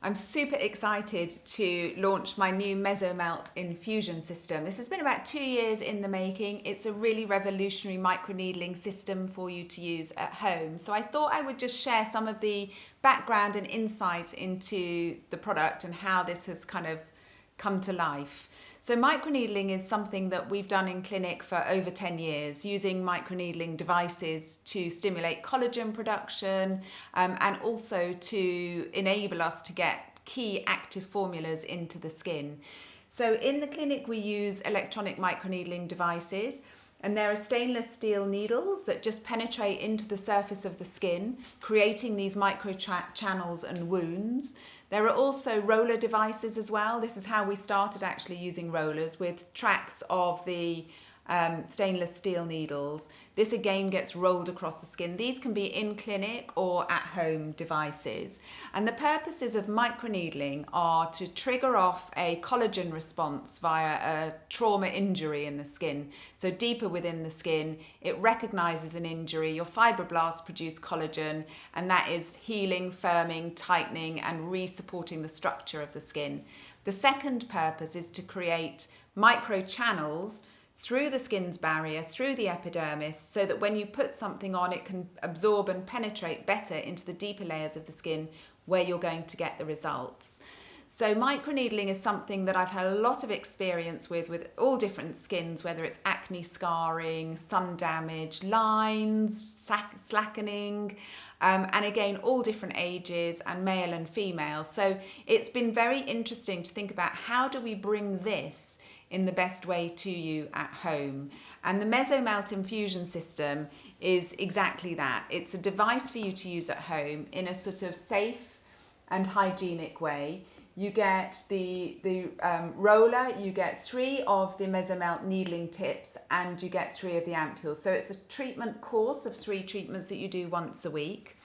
I'm super excited to launch my new Meso-Melt Infusion System. This has been about 2 years in the making. It's a really revolutionary microneedling system for you to use at home. So I thought I would just share some of the background and insight into the product and how this has kind of come to life. So microneedling is something that we've done in clinic for over 10 years, using microneedling devices to stimulate collagen production and also to enable us to get key active formulas into the skin. So in the clinic we use electronic microneedling devices, and there are stainless steel needles that just penetrate into the surface of the skin, creating these micro channels and wounds. There are also roller devices as well. This is how we started actually using rollers, with tracks of the stainless steel needles. This again gets rolled across the skin. These can be in clinic or at home devices. And the purposes of microneedling are to trigger off a collagen response via a trauma injury in the skin. So deeper within the skin, it recognizes an injury. Your fibroblasts produce collagen, and that is healing, firming, tightening, and re-supporting the structure of the skin. The second purpose is to create micro channels through the skin's barrier, through the epidermis, so that when you put something on, it can absorb and penetrate better into the deeper layers of the skin where you're going to get the results. So microneedling is something that I've had a lot of experience with all different skins, whether it's acne scarring, sun damage, lines, slackening, and again, all different ages and male and female. So it's been very interesting to think about how do we bring this in the best way to you at home. And the Meso-Melt Infusion System is exactly that. It's a device for you to use at home in a sort of safe and hygienic way. You get the roller, you get 3 of the Meso-Melt needling tips, and you get 3 of the ampules. So it's a treatment course of 3 treatments that you do once a week.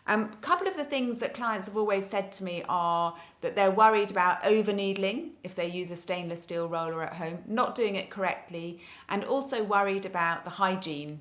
A couple of the things that clients have always said to me are that they're worried about over needling if they use a stainless steel roller at home, not doing it correctly, and also worried about the hygiene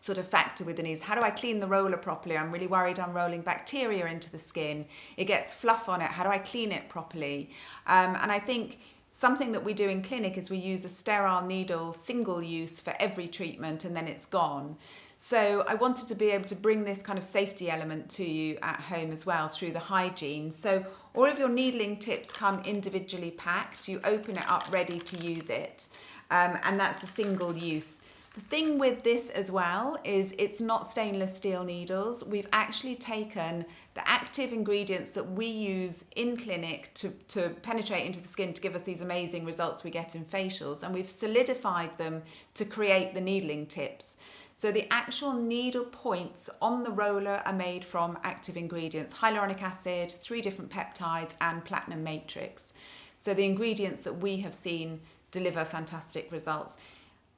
sort of factor with the needles. How do I clean the roller properly? I'm really worried I'm rolling bacteria into the skin. It gets fluff on it. How do I clean it properly? And I think something that we do in clinic is we use a sterile needle, single use for every treatment, and then it's gone. So I wanted to be able to bring this kind of safety element to you at home as well through the hygiene. So all of your needling tips come individually packed. You open it up ready to use it, and that's a single use. The thing with this as well is it's not stainless steel needles. We've actually taken the active ingredients that we use in clinic to penetrate into the skin to give us these amazing results we get in facials, and we've solidified them to create the needling tips. So the actual needle points on the roller are made from active ingredients: hyaluronic acid, 3 different peptides, and platinum matrix. So the ingredients that we have seen deliver fantastic results.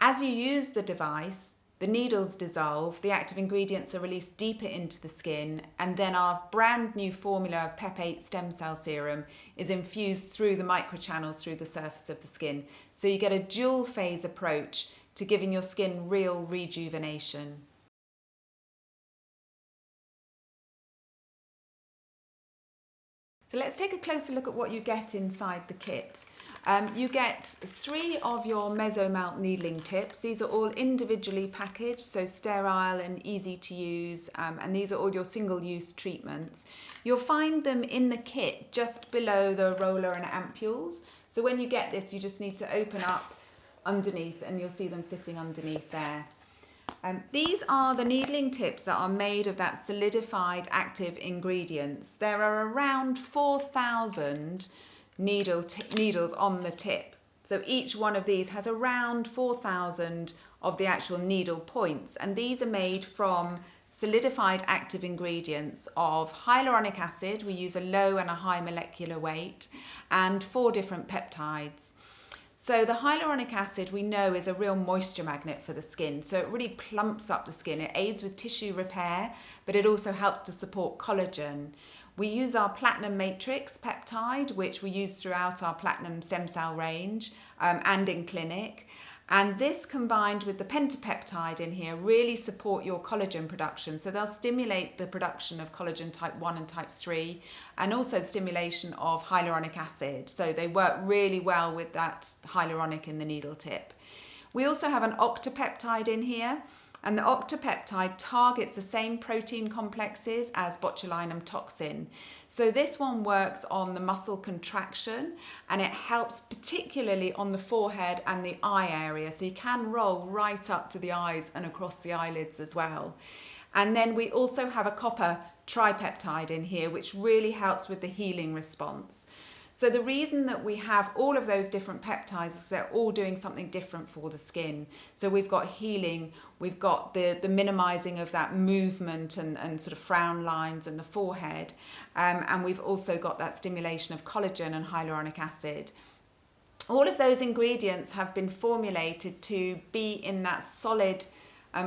As you use the device, the needles dissolve, the active ingredients are released deeper into the skin, and then our brand new formula of Pep8 stem cell serum is infused through the microchannels through the surface of the skin. So you get a dual phase approach to giving your skin real rejuvenation. So let's take a closer look at what you get inside the kit. You get 3 of your Meso-Melt needling tips. These are all individually packaged, so sterile and easy to use, and these are all your single-use treatments. You'll find them in the kit just below the roller and ampules. So when you get this, you just need to open up underneath and you'll see them sitting underneath there. These are the needling tips that are made of that solidified active ingredients. There are around 4,000 needles on the tip. So each one of these has around 4,000 of the actual needle points, and these are made from solidified active ingredients of hyaluronic acid. We use a low and a high molecular weight, and 4 different peptides. So the hyaluronic acid we know is a real moisture magnet for the skin, so it really plumps up the skin. It aids with tissue repair, but it also helps to support collagen. We use our platinum matrix peptide, which we use throughout our platinum stem cell range and in clinic. And this combined with the pentapeptide in here really support your collagen production. So they'll stimulate the production of collagen type 1 and type 3, and also the stimulation of hyaluronic acid. So they work really well with that hyaluronic in the needle tip. We also have an octapeptide in here, and the octapeptide targets the same protein complexes as botulinum toxin. So this one works on the muscle contraction, and it helps particularly on the forehead and the eye area. So you can roll right up to the eyes and across the eyelids as well. And then we also have a copper tripeptide in here, which really helps with the healing response. So the reason that we have all of those different peptides is they're all doing something different for the skin. So we've got healing, we've got the minimizing of that movement and sort of frown lines in the forehead. And we've also got that stimulation of collagen and hyaluronic acid. All of those ingredients have been formulated to be in that solid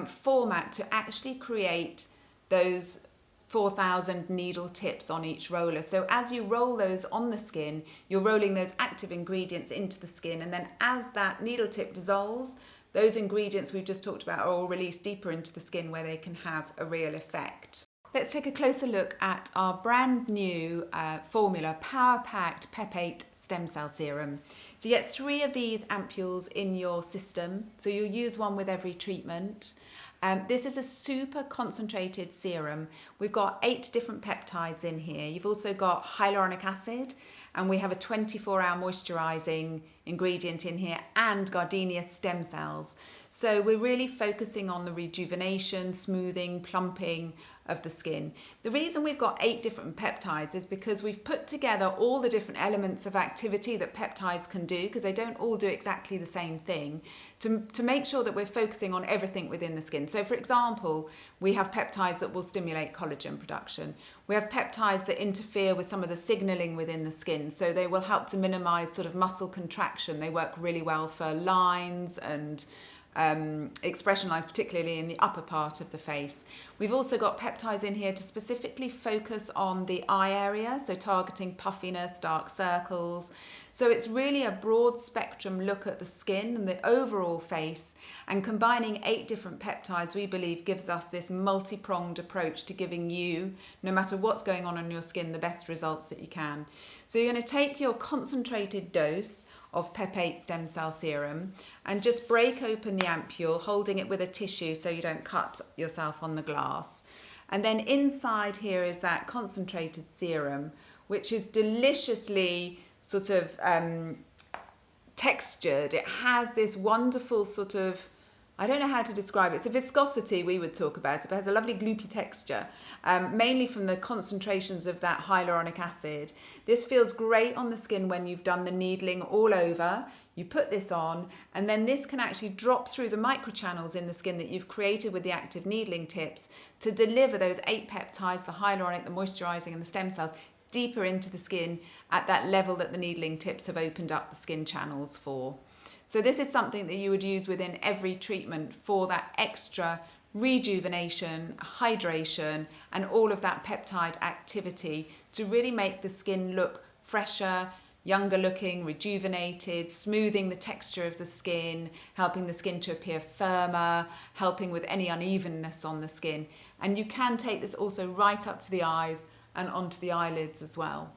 format to actually create those 4,000 needle tips on each roller. So as you roll those on the skin, you're rolling those active ingredients into the skin, and then as that needle tip dissolves, those ingredients we've just talked about are all released deeper into the skin where they can have a real effect. Let's take a closer look at our brand new formula, Power Packed Pep8 Stem Cell Serum. So you get 3 of these ampules in your system, so you'll use one with every treatment. This is a super concentrated serum. We've got 8 different peptides in here. You've also got hyaluronic acid, and we have a 24-hour moisturizing ingredient in here, and gardenia stem cells. So we're really focusing on the rejuvenation, smoothing, plumping of the skin. The reason we've got 8 different peptides is because we've put together all the different elements of activity that peptides can do, because they don't all do exactly the same thing, to make sure that we're focusing on everything within the skin. So for example, we have peptides that will stimulate collagen production. We have peptides that interfere with some of the signaling within the skin, so they will help to minimize sort of muscle contraction. They work really well for lines and expression lines, particularly in the upper part of the face. We've also got peptides in here to specifically focus on the eye area, so targeting puffiness, dark circles. So it's really a broad spectrum look at the skin and the overall face, and combining 8 different peptides, we believe, gives us this multi-pronged approach to giving you, no matter what's going on your skin, the best results that you can. So you're going to take your concentrated dose of Pep8 stem cell serum and just break open the ampule, holding it with a tissue so you don't cut yourself on the glass. And then inside here is that concentrated serum, which is deliciously sort of textured. It has this wonderful sort of, I don't know how to describe it. It's a viscosity, we would talk about it, but it has a lovely gloopy texture, mainly from the concentrations of that hyaluronic acid. This feels great on the skin when you've done the needling all over. You put this on, and then this can actually drop through the microchannels in the skin that you've created with the active needling tips to deliver those 8 peptides, the hyaluronic, the moisturizing, and the stem cells, deeper into the skin at that level that the needling tips have opened up the skin channels for. So this is something that you would use within every treatment for that extra rejuvenation, hydration, and all of that peptide activity to really make the skin look fresher, younger looking, rejuvenated, smoothing the texture of the skin, helping the skin to appear firmer, helping with any unevenness on the skin. And you can take this also right up to the eyes and onto the eyelids as well.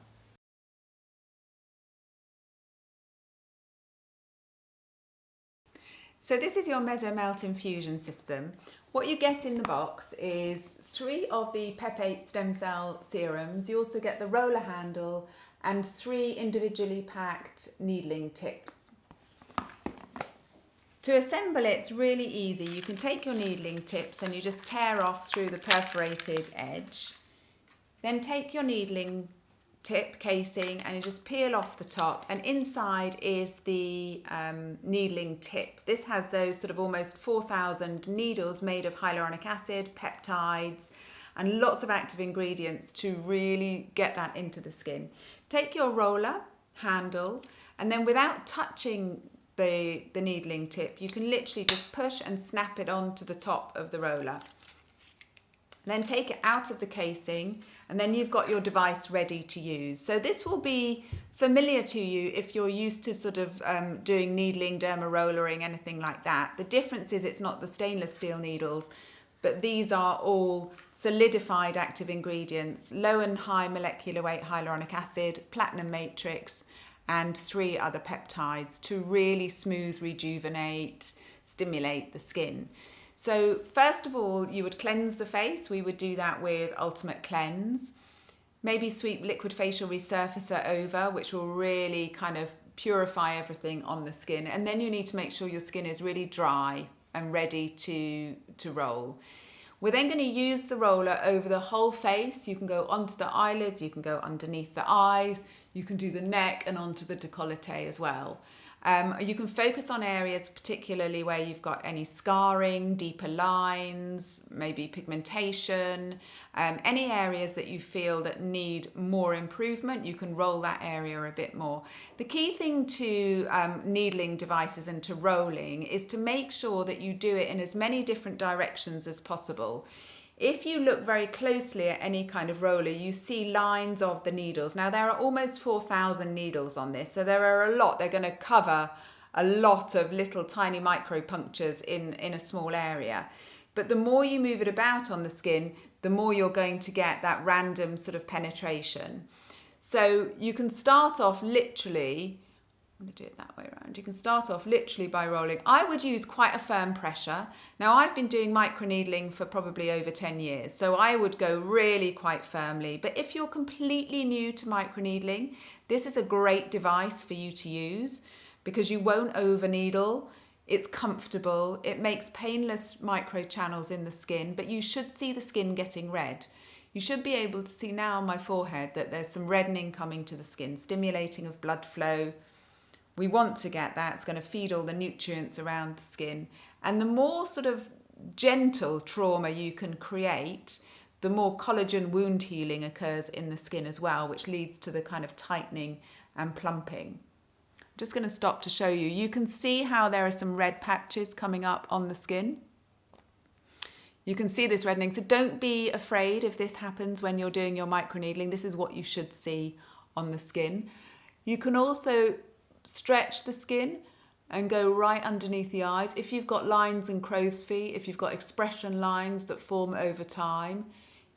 So this is your Meso-Melt Infusion System. What you get in the box is 3 of the Pep8 stem cell serums. You also get the roller handle and 3 individually packed needling tips. To assemble it's really easy. You can take your needling tips and you just tear off through the perforated edge. Then take your needling tip casing and you just peel off the top, and inside is the needling tip. This has those sort of almost 4,000 needles made of hyaluronic acid, peptides, and lots of active ingredients to really get that into the skin. Take your roller handle, and then without touching the needling tip, you can literally just push and snap it onto the top of the roller. Then take it out of the casing, and then you've got your device ready to use. So this will be familiar to you if you're used to sort of doing needling, derma rollering, anything like that. The difference is it's not the stainless steel needles, but these are all solidified active ingredients, low and high molecular weight hyaluronic acid, platinum matrix, and 3 other peptides to really smooth, rejuvenate, stimulate the skin. So first of all, you would cleanse the face. We would do that with Ultimate Cleanse. Maybe sweep liquid facial resurfacer over, which will really kind of purify everything on the skin. And then you need to make sure your skin is really dry and ready to roll. We're then going to use the roller over the whole face. You can go onto the eyelids, you can go underneath the eyes, you can do the neck and onto the décolleté as well. You can focus on areas particularly where you've got any scarring, deeper lines, maybe pigmentation, any areas that you feel that need more improvement, you can roll that area a bit more. The key thing to needling devices and to rolling is to make sure that you do it in as many different directions as possible. If you look very closely at any kind of roller, you see lines of the needles. Now, there are almost 4,000 needles on this, so there are a lot. They're going to cover a lot of little tiny micro punctures in a small area. But the more you move it about on the skin, the more you're going to get that random sort of penetration. So you can start off literally, I'm going to do it that way around. You can start off literally by rolling. I would use quite a firm pressure. Now, I've been doing microneedling for probably over 10 years, so I would go really quite firmly. But if you're completely new to microneedling, this is a great device for you to use because you won't overneedle. It's comfortable. It makes painless micro channels in the skin, but you should see the skin getting red. You should be able to see now on my forehead that there's some reddening coming to the skin, stimulating of blood flow. We want to get that. It's going to feed all the nutrients around the skin. And the more sort of gentle trauma you can create, the more collagen wound healing occurs in the skin as well, which leads to the kind of tightening and plumping. I'm just going to stop to show you. You can see how there are some red patches coming up on the skin. You can see this reddening. So don't be afraid if this happens when you're doing your microneedling. This is what you should see on the skin. You can also stretch the skin and go right underneath the eyes. If you've got lines and crow's feet, if you've got expression lines that form over time,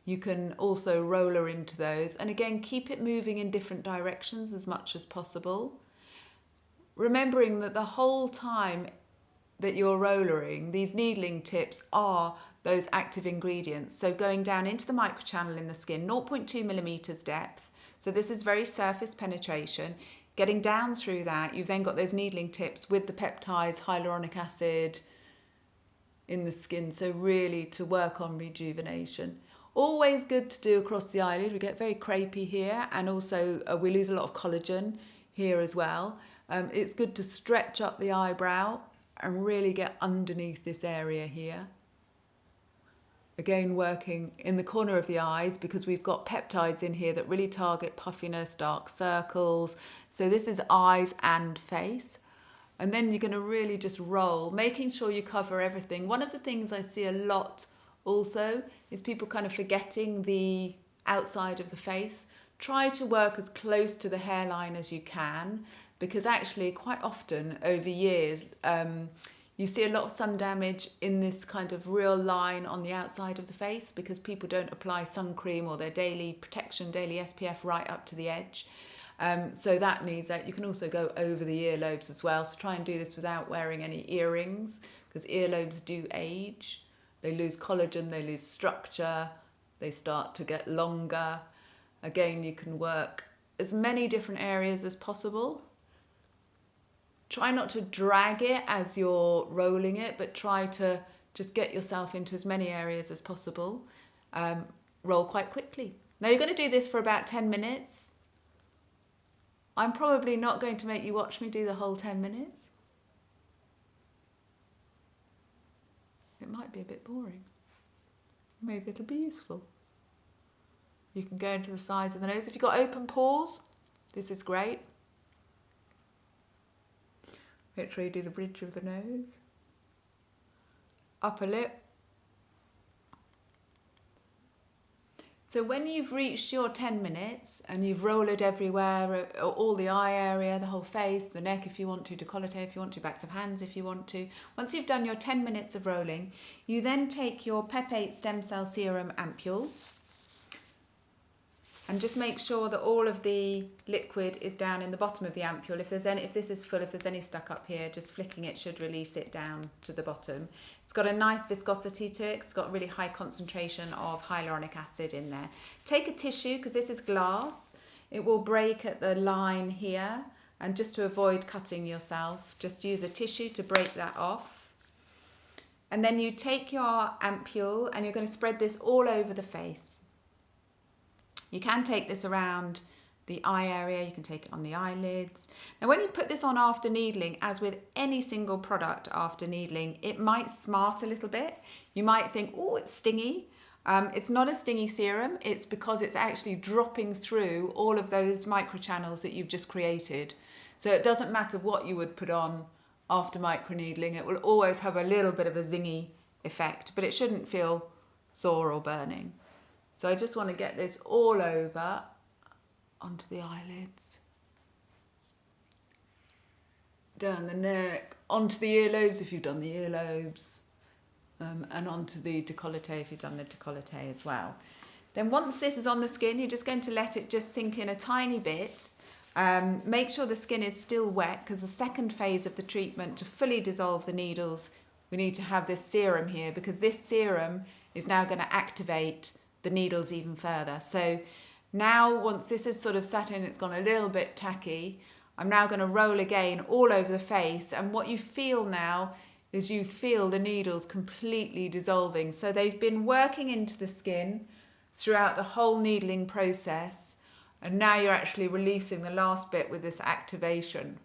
you can also roller into those. And again, keep it moving in different directions as much as possible. Remembering that the whole time that you're rollering, these needling tips are those active ingredients. So going down into the microchannel in the skin, 0.2 millimeters depth. So this is very surface penetration. Getting down through that, you've then got those needling tips with the peptides, hyaluronic acid in the skin. So really to work on rejuvenation. Always good to do across the eyelid. We get very crepey here, and also we lose a lot of collagen here as well. It's good to stretch up the eyebrow and really get underneath this area here. Again, working in the corner of the eyes because we've got peptides in here that really target puffiness, dark circles. So this is eyes and face. And then you're going to really just roll, making sure you cover everything. One of the things I see a lot also is people kind of forgetting the outside of the face. Try to work as close to the hairline as you can, because actually quite often over years, you see a lot of sun damage in this kind of real line on the outside of the face because people don't apply sun cream or their daily protection, daily SPF right up to the edge. So that needs that. You can also go over the earlobes as well. So try and do this without wearing any earrings because earlobes do age. They lose collagen, they lose structure, they start to get longer. Again, you can work as many different areas as possible. Try not to drag it as you're rolling it, but try to just get yourself into as many areas as possible. Roll quite quickly. Now you're going to do this for about 10 minutes. I'm probably not going to make you watch me do the whole 10 minutes. It might be a bit boring. Maybe it'll be useful. You can go into the sides of the nose. If you've got open pores, this is great. Make sure you do the bridge of the nose. Upper lip. So when you've reached your 10 minutes and you've rolled everywhere, all the eye area, the whole face, the neck if you want to, décolleté if you want to, backs of hands if you want to, once you've done your 10 minutes of rolling, you then take your Pep8 stem cell serum ampule and just make sure that all of the liquid is down in the bottom of the ampule. If this is full, if there's any stuck up here, just flicking it should release it down to the bottom. It's got a nice viscosity to it. It's got really high concentration of hyaluronic acid in there. Take a tissue, because this is glass. It will break at the line here, and just to avoid cutting yourself, just use a tissue to break that off. And then you take your ampule and you're going to spread this all over the face. You can take this around the eye area, you can take it on the eyelids. Now when you put this on after needling, as with any single product after needling, it might smart a little bit. You might think, oh, it's stingy. It's not a stingy serum, it's because it's actually dropping through all of those microchannels that you've just created. So it doesn't matter what you would put on after microneedling, it will always have a little bit of a zingy effect, but it shouldn't feel sore or burning. So I just want to get this all over onto the eyelids, down the neck, onto the earlobes if you've done the earlobes, and onto the décolleté if you've done the décolleté as well. Then once this is on the skin, you're just going to let it just sink in a tiny bit. Make sure the skin is still wet, because the second phase of the treatment, to fully dissolve the needles, we need to have this serum here, because this serum is now going to activate the needles even further. So now once this is sort of sat in, it's gone a little bit tacky, I'm now going to roll again all over the face, and what you feel now is you feel the needles completely dissolving. So they've been working into the skin throughout the whole needling process, and now you're actually releasing the last bit with this activation.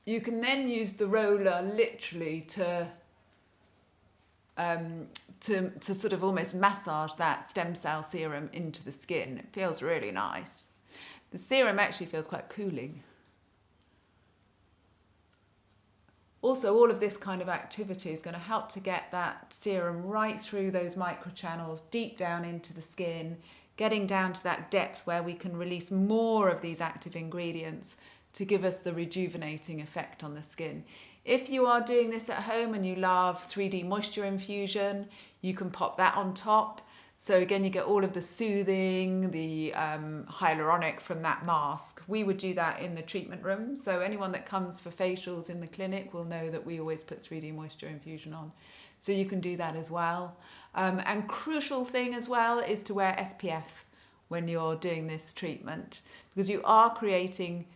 You can then use the roller literally to sort of almost massage that stem cell serum into the skin. It feels really nice. The serum actually feels quite cooling. Also, all of this kind of activity is going to help to get that serum right through those microchannels, deep down into the skin, getting down to that depth where we can release more of these active ingredients to give us the rejuvenating effect on the skin. If you are doing this at home and you love 3D moisture infusion, you can pop that on top. So again, you get all of the soothing, the hyaluronic from that mask. We would do that in the treatment room. So anyone that comes for facials in the clinic will know that we always put 3D moisture infusion on. So you can do that as well. And crucial thing as well is to wear SPF when you're doing this treatment, because you are creating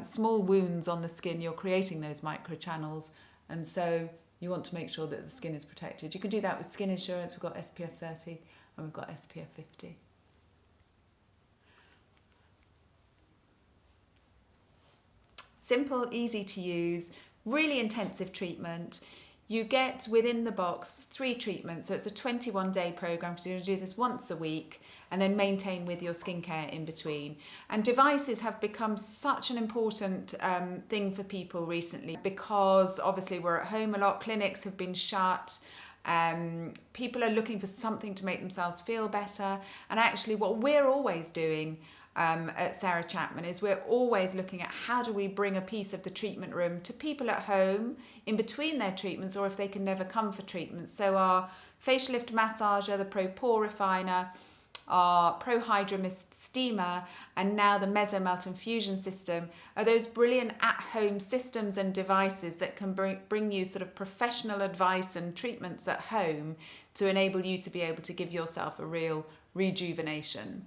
small wounds on the skin, you're creating those microchannels, and so you want to make sure that the skin is protected. You can do that with Skin Insurance. We've got SPF 30 and we've got SPF 50. Simple, easy to use, really intensive treatment. You get within the box 3 treatments, so it's a 21-day program, so you're going to do this once a week and then maintain with your skincare in between. And devices have become such an important thing for people recently, because obviously we're at home a lot, clinics have been shut, people are looking for something to make themselves feel better. And actually what we're always doing at Sarah Chapman is we're always looking at how do we bring a piece of the treatment room to people at home in between their treatments, or if they can never come for treatments. So our facial lift massager, the Pro Pore Refiner, our Pro Hydra Mist Steamer, and now the Meso-Melt Infusion System are those brilliant at-home systems and devices that can bring you sort of professional advice and treatments at home to enable you to be able to give yourself a real rejuvenation.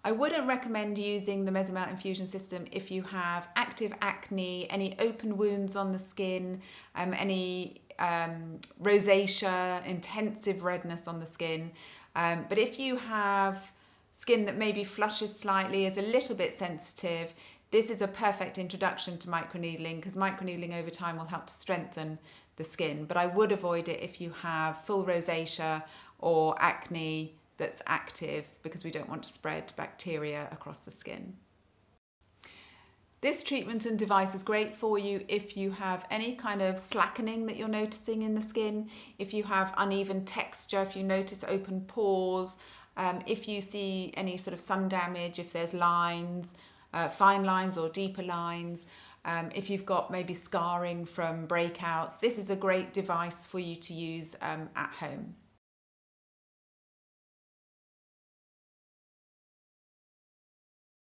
I wouldn't recommend using the Meso-Melt Infusion System if you have active acne, any open wounds on the skin, any rosacea, intensive redness on the skin. But if you have skin that maybe flushes slightly, is a little bit sensitive, this is a perfect introduction to microneedling, because microneedling over time will help to strengthen the skin. But I would avoid it if you have full rosacea or acne that's active, because we don't want to spread bacteria across the skin. This treatment and device is great for you if you have any kind of slackening that you're noticing in the skin, if you have uneven texture, if you notice open pores, if you see any sort of sun damage, if there's lines, fine lines or deeper lines, if you've got maybe scarring from breakouts. This is a great device for you to use at home.